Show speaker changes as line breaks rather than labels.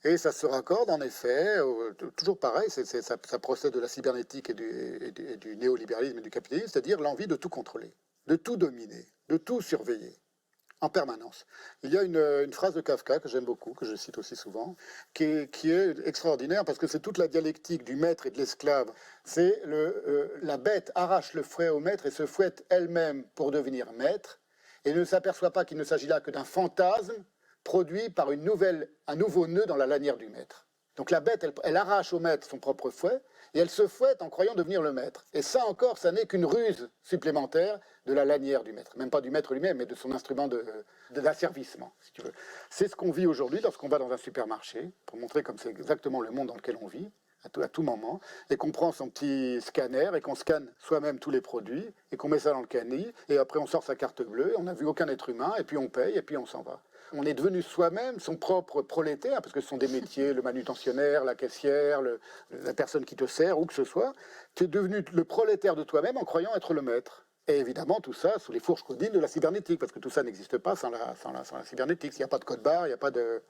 Et ça se raccorde en effet, toujours pareil, ça procède de la cybernétique et du néolibéralisme et du capitalisme, c'est-à-dire l'envie de tout contrôler, de tout dominer, de tout surveiller, en permanence. Il y a une phrase de Kafka que j'aime beaucoup, que je cite aussi souvent, qui est extraordinaire parce que c'est toute la dialectique du maître et de l'esclave. C'est la bête arrache le fouet au maître et se fouette elle-même pour devenir maître et ne s'aperçoit pas qu'il ne s'agit là que d'un fantasme produit par un nouveau nœud dans la lanière du maître. Donc la bête, elle arrache au maître son propre fouet, et elle se fouette en croyant devenir le maître. Et ça encore, ça n'est qu'une ruse supplémentaire de la lanière du maître. Même pas du maître lui-même, mais de son instrument d'asservissement, si tu veux. C'est ce qu'on vit aujourd'hui lorsqu'on va dans un supermarché, pour montrer comme c'est exactement le monde dans lequel on vit, à tout moment, et qu'on prend son petit scanner et qu'on scanne soi-même tous les produits, et qu'on met ça dans le canis, et après on sort sa carte bleue, on n'a vu aucun être humain, et puis on paye, et puis on s'en va. On est devenu soi-même son propre prolétaire, parce que ce sont des métiers, le manutentionnaire, la caissière, la personne qui te sert, où que ce soit. Tu es devenu le prolétaire de toi-même en croyant être le maître. Et évidemment, tout ça sous les fourches codines de la cybernétique, parce que tout ça n'existe pas sans la cybernétique. Il n'y a pas de code barre, il n'y a pas de...